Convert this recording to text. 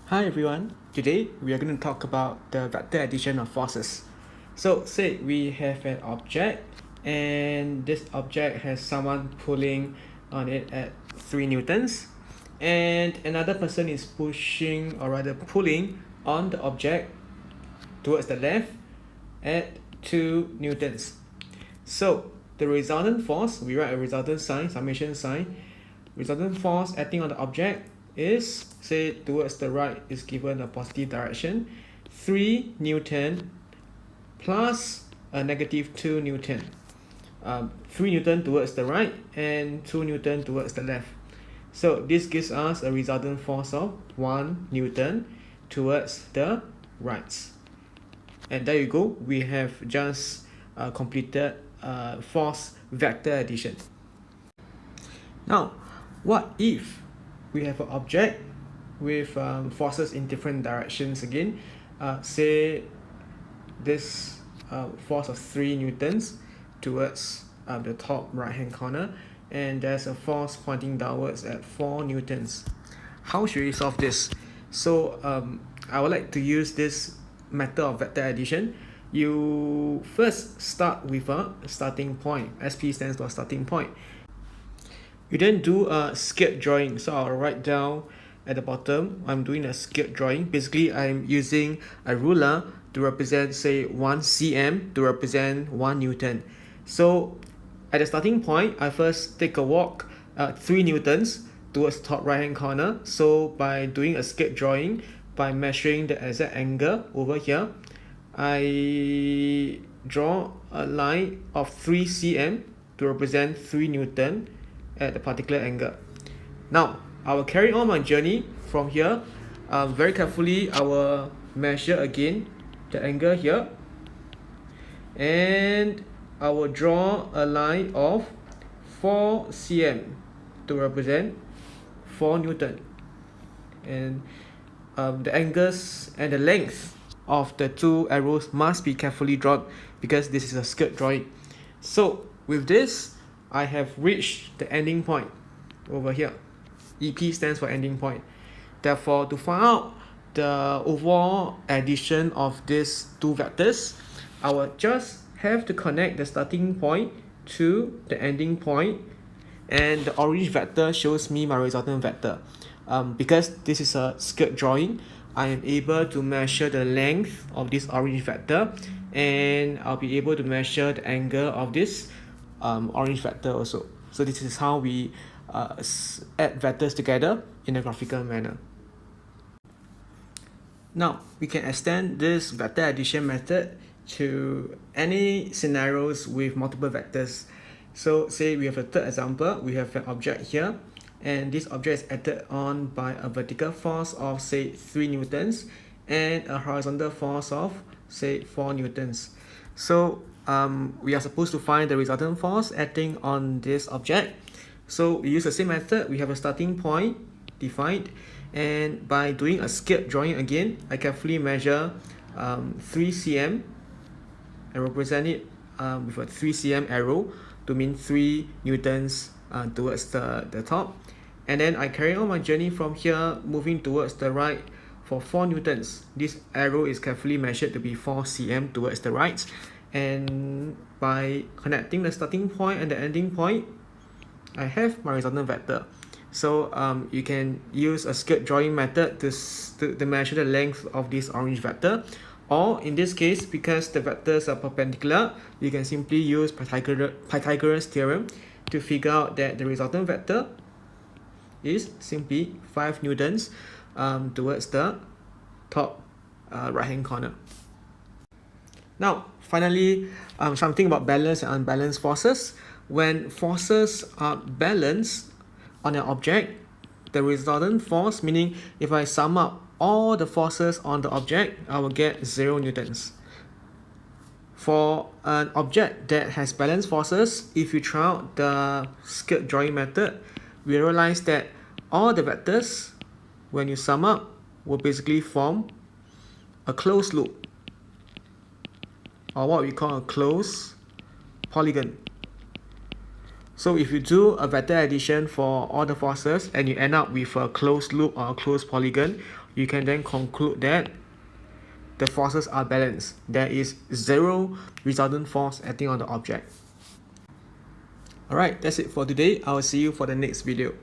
Hi everyone, today we are going to talk about the vector addition of forces. So say we have an object and this object has someone pulling on it at 3 newtons and another person is pushing or rather pulling on the object towards the left at 2 newtons. So the resultant force, we write a resultant sign, summation sign. Resultant force acting on the object is, say towards the right is given a positive direction, 3 Newton plus a negative 2 Newton. 3 Newton towards the right and 2 Newton towards the left. So this gives us a resultant force of 1 Newton towards the right. And there you go, we have just completed force vector addition. Now, what if we have an object with forces in different directions again? Say this force of 3 newtons towards the top right hand corner, and there's a force pointing downwards at 4 newtons. How should we solve this? So I would like to use this method of vector addition. You first start with a starting point. SP stands for starting point. You then do a sketch drawing. So I'll write down at the bottom, I'm doing a sketch drawing. Basically, I'm using a ruler to represent, say, 1 cm to represent 1 newton. So at the starting point, I first take a walk 3 newtons towards the top right hand corner. So by doing a sketch drawing, by measuring the exact angle over here, I draw a line of 3 cm to represent 3 newton at a particular angle. Now, I will carry on my journey from here. Very carefully, I will measure again the angle here. And I will draw a line of 4 cm to represent 4 newton. And the angles and the length of the two arrows must be carefully drawn because this is a sketch drawing. So with this, I have reached the ending point over here. EP stands for ending point. Therefore, to find out the overall addition of these two vectors, I will just have to connect the starting point to the ending point, and the orange vector shows me my resultant vector. Because this is a sketch drawing, I am able to measure the length of this orange vector, and I'll be able to measure the angle of this orange vector also. So this is how we add vectors together in a graphical manner. Now we can extend this vector addition method to any scenarios with multiple vectors. So say we have a third example, we have an object here, and this object is acted on by a vertical force of say 3 newtons and a horizontal force of say 4 newtons. So we are supposed to find the resultant force acting on this object. So we use the same method. We have a starting point defined, and by doing a sketch drawing again, I carefully measure 3 cm and represent it with a 3 cm arrow to mean 3 newtons towards the top. And then I carry on my journey from here, moving towards the right for 4 newtons. This arrow is carefully measured to be 4 cm towards the right. And by connecting the starting point and the ending point, I have my resultant vector. So you can use a sketch drawing method to measure the length of this orange vector. Or in this case, because the vectors are perpendicular, you can simply use Pythagoras theorem to figure out that the resultant vector is simply 5 newtons towards the top right hand corner. Now, finally, something about balanced and unbalanced forces. When forces are balanced on an object, the resultant force, meaning if I sum up all the forces on the object, I will get 0 newtons. For an object that has balanced forces, if you try out the sketch drawing method, we realize that all the vectors, when you sum up, will basically form a closed loop, or what we call a closed polygon. So if you do a vector addition for all the forces and you end up with a closed loop or a closed polygon, you can then conclude that the forces are balanced. There is zero resultant force acting on the object. Alright, that's it for today. I will see you for the next video.